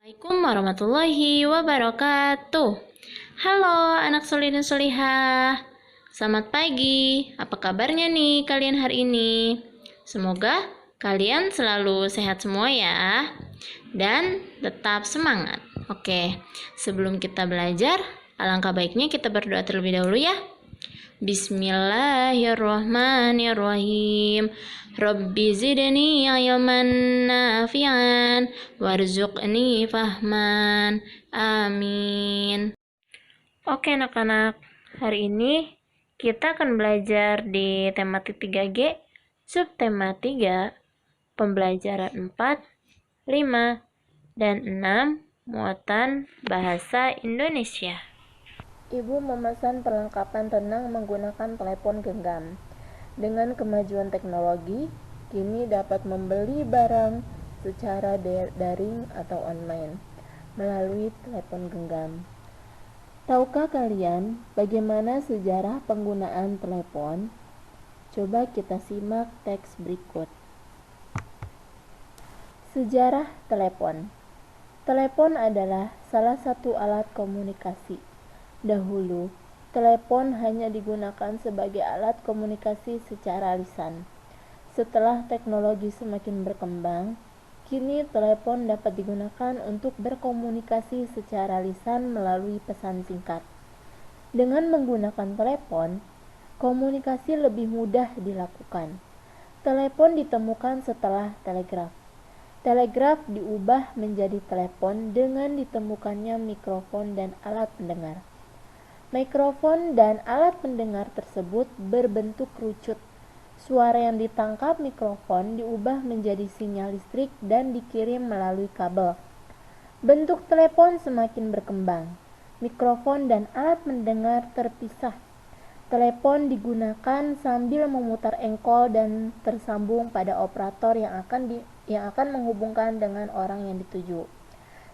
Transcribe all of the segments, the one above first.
Assalamualaikum warahmatullahi wabarakatuh. Halo anak solih dan solihah. Selamat pagi. Apa kabarnya nih kalian hari ini? Semoga kalian selalu sehat semua ya. Dan tetap semangat. Oke, sebelum kita belajar, alangkah baiknya kita berdoa terlebih dahulu ya. Bismillahirrahmanirrahim. Rabbi zidni ilman nafi'an warzuqni fahman. Amin. Oke anak-anak, hari ini kita akan belajar di tematik 3G, subtema 3, pembelajaran 4, 5, dan 6, muatan bahasa Indonesia. Ibu memesan perlengkapan renang menggunakan telepon genggam. Dengan kemajuan teknologi, kini dapat membeli barang secara daring atau online melalui telepon genggam. Tahukah kalian bagaimana sejarah penggunaan telepon? Coba kita simak teks berikut. Sejarah telepon. Telepon adalah salah satu alat komunikasi. Dahulu, telepon hanya digunakan sebagai alat komunikasi secara lisan. Setelah teknologi semakin berkembang, kini telepon dapat digunakan untuk berkomunikasi secara lisan melalui pesan singkat. Dengan menggunakan telepon, komunikasi lebih mudah dilakukan. Telepon ditemukan setelah telegraf. Telegraf diubah menjadi telepon dengan ditemukannya mikrofon dan alat pendengar. Mikrofon dan alat pendengar tersebut berbentuk kerucut. Suara yang ditangkap mikrofon diubah menjadi sinyal listrik dan dikirim melalui kabel. Bentuk telepon semakin berkembang. Mikrofon dan alat pendengar terpisah. Telepon digunakan sambil memutar engkol dan tersambung pada operator yang akan menghubungkan dengan orang yang dituju.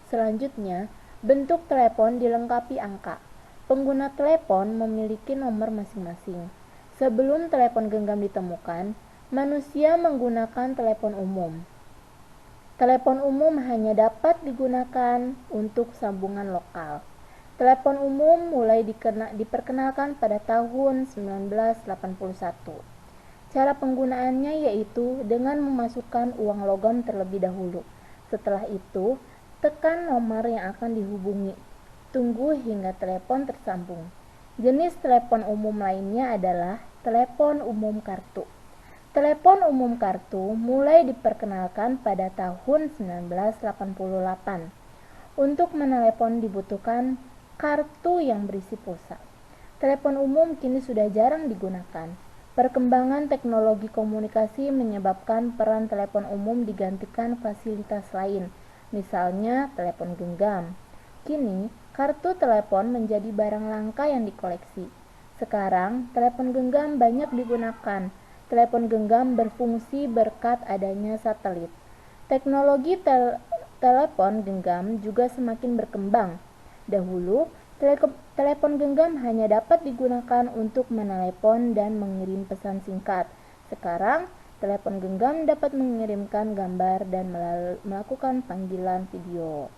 Selanjutnya, bentuk telepon dilengkapi angka. Pengguna telepon memiliki nomor masing-masing. Sebelum telepon genggam ditemukan, manusia menggunakan telepon umum. Telepon umum hanya dapat digunakan untuk sambungan lokal. Telepon umum mulai diperkenalkan pada tahun 1981. Cara penggunaannya yaitu dengan memasukkan uang logam terlebih dahulu. Setelah itu, tekan nomor yang akan dihubungi. Tunggu hingga telepon tersambung. Jenis telepon umum lainnya adalah telepon umum kartu. Telepon umum kartu mulai diperkenalkan pada tahun 1988. Untuk menelepon dibutuhkan kartu yang berisi pulsa. Telepon umum kini sudah jarang digunakan. Perkembangan teknologi komunikasi menyebabkan peran telepon umum digantikan fasilitas lain, misalnya telepon genggam. Kini, kartu telepon menjadi barang langka yang dikoleksi. Sekarang, telepon genggam banyak digunakan. Telepon genggam berfungsi berkat adanya satelit. Teknologi telepon genggam juga semakin berkembang. Dahulu, telepon genggam hanya dapat digunakan untuk menelepon dan mengirim pesan singkat. Sekarang, telepon genggam dapat mengirimkan gambar dan melakukan panggilan video.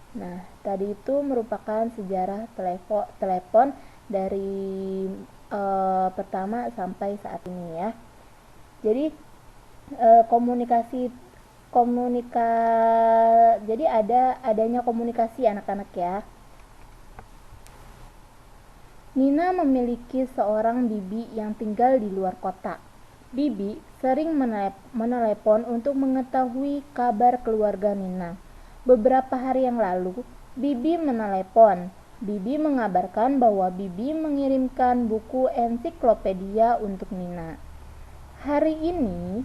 Nah, tadi itu merupakan sejarah telepon dari pertama sampai saat ini ya. Jadi jadi adanya komunikasi anak-anak ya. Nina memiliki seorang bibi yang tinggal di luar kota. Bibi sering menelepon untuk mengetahui kabar keluarga Nina. Beberapa hari yang lalu, Bibi menelepon. Bibi mengabarkan bahwa Bibi mengirimkan buku ensiklopedia untuk Nina. Hari ini,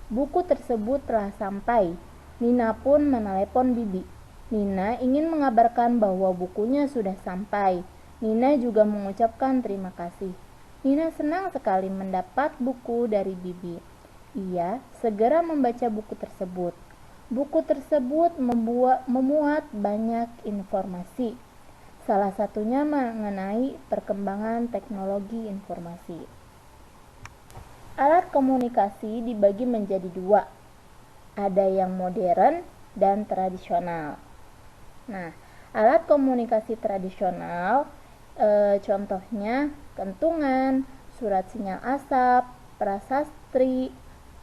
buku tersebut telah sampai. Nina pun menelepon Bibi. Nina ingin mengabarkan bahwa bukunya sudah sampai. Nina juga mengucapkan terima kasih. Nina senang sekali mendapat buku dari Bibi. Ia segera membaca buku tersebut. Buku tersebut memuat banyak informasi. Salah satunya mengenai perkembangan teknologi informasi. Alat komunikasi dibagi menjadi dua. Ada yang modern dan tradisional. Nah, alat komunikasi tradisional contohnya kentungan, surat sinyal asap, prasasti,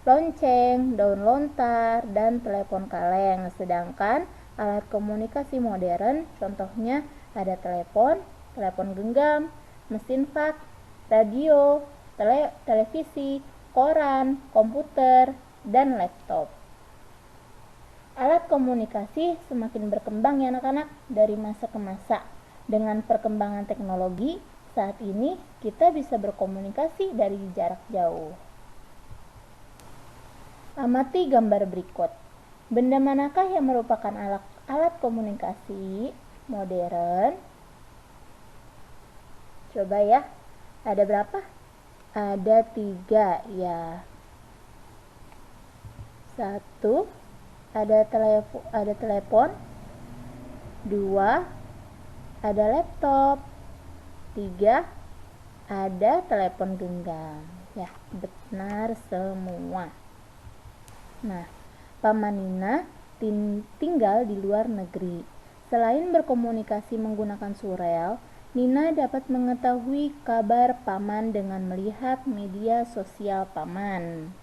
lonceng, daun lontar, dan telepon kaleng. Sedangkan alat komunikasi modern contohnya ada telepon, telepon genggam, mesin fax, radio, televisi, koran, komputer, dan laptop. Alat komunikasi semakin berkembang ya anak-anak dari masa ke masa. Dengan perkembangan teknologi, saat ini kita bisa berkomunikasi dari jarak jauh. Amati gambar berikut. Benda manakah yang merupakan alat komunikasi modern? Coba ya, ada berapa? Ada 3 ya. 1, ada telepon. 2, ada laptop. 3, ada telepon genggam. Ya, benar semua. Nah, Paman Nina tinggal di luar negeri. Selain berkomunikasi menggunakan surel, Nina dapat mengetahui kabar Paman dengan melihat media sosial Paman.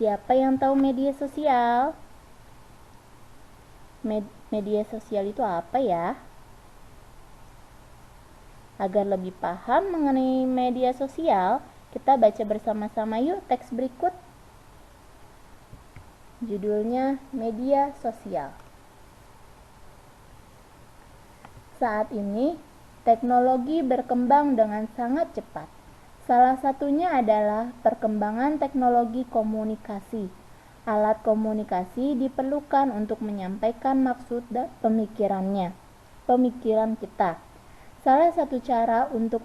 Siapa yang tahu media sosial? Media sosial itu apa ya? Agar lebih paham mengenai media sosial, kita baca bersama-sama yuk teks berikut. Judulnya media sosial. Saat ini, teknologi berkembang dengan sangat cepat. Salah satunya adalah perkembangan teknologi komunikasi. Alat komunikasi diperlukan untuk menyampaikan maksud dan pemikiran kita. Salah satu cara untuk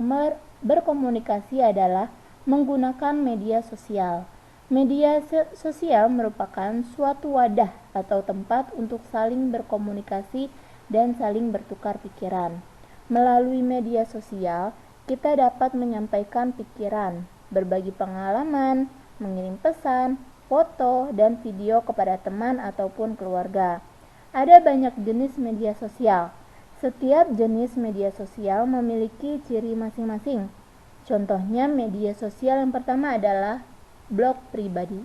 berkomunikasi adalah menggunakan media sosial. Media sosial merupakan suatu wadah atau tempat untuk saling berkomunikasi dan saling bertukar pikiran. Melalui media sosial, kita dapat menyampaikan pikiran, berbagi pengalaman, mengirim pesan, foto, dan video kepada teman ataupun keluarga. Ada banyak jenis media sosial. Setiap jenis media sosial memiliki ciri masing-masing. Contohnya media sosial yang pertama adalah blog pribadi.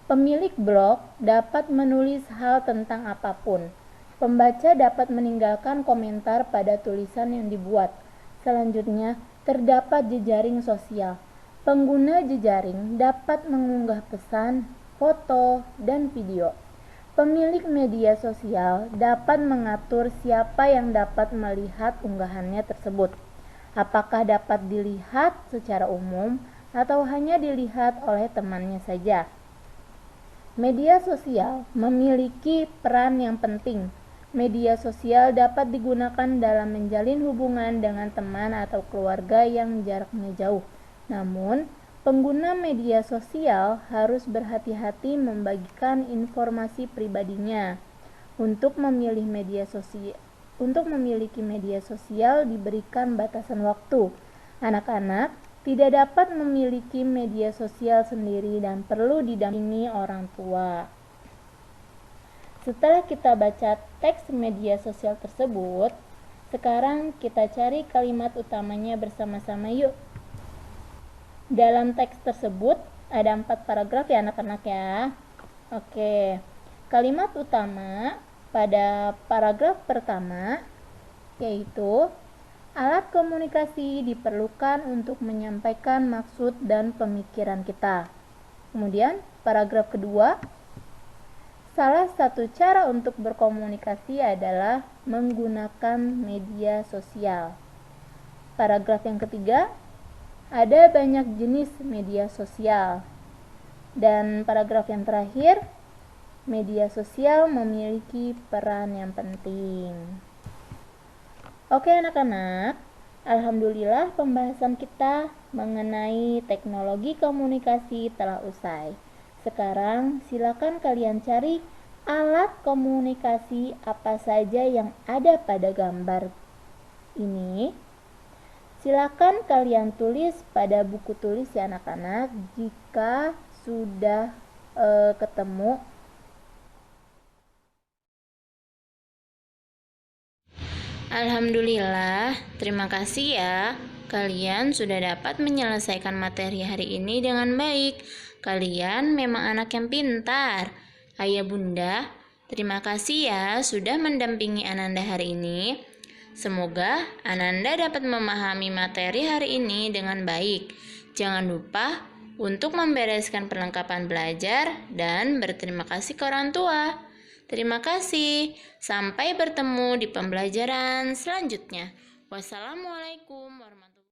Pemilik blog dapat menulis hal tentang apapun. Pembaca dapat meninggalkan komentar pada tulisan yang dibuat. Selanjutnya, terdapat jejaring sosial. Pengguna jejaring dapat mengunggah pesan, foto, dan video. Pemilik media sosial dapat mengatur siapa yang dapat melihat unggahannya tersebut. Apakah dapat dilihat secara umum atau hanya dilihat oleh temannya saja. Media sosial memiliki peran yang penting. Media sosial dapat digunakan dalam menjalin hubungan dengan teman atau keluarga yang jaraknya jauh. Namun, pengguna media sosial harus berhati-hati membagikan informasi pribadinya. Untuk memiliki media sosial diberikan batasan waktu. Anak-anak tidak dapat memiliki media sosial sendiri dan perlu didampingi orang tua. Setelah kita baca teks media sosial tersebut, sekarang kita cari kalimat utamanya bersama-sama yuk. Dalam teks tersebut ada 4 paragraf ya anak-anak ya. Oke, kalimat utama pada paragraf pertama yaitu alat komunikasi diperlukan untuk menyampaikan maksud dan pemikiran kita. Kemudian paragraf kedua, salah satu cara untuk berkomunikasi adalah menggunakan media sosial. Paragraf yang ketiga, ada banyak jenis media sosial. Dan paragraf yang terakhir, media sosial memiliki peran yang penting. Oke anak-anak, alhamdulillah pembahasan kita mengenai teknologi komunikasi telah usai. Sekarang silakan kalian cari alat komunikasi apa saja yang ada pada gambar ini. Silakan kalian tulis pada buku tulis ya anak-anak jika sudah ketemu Alhamdulillah, terima kasih ya. Kalian sudah dapat menyelesaikan materi hari ini dengan baik. Kalian memang anak yang pintar. Ayah Bunda, terima kasih ya sudah mendampingi Ananda hari ini. Semoga Ananda dapat memahami materi hari ini dengan baik. Jangan lupa untuk membereskan perlengkapan belajar dan berterima kasih ke orang tua. Terima kasih. Sampai bertemu di pembelajaran selanjutnya. Wassalamualaikum warahmatullahi wabarakatuh.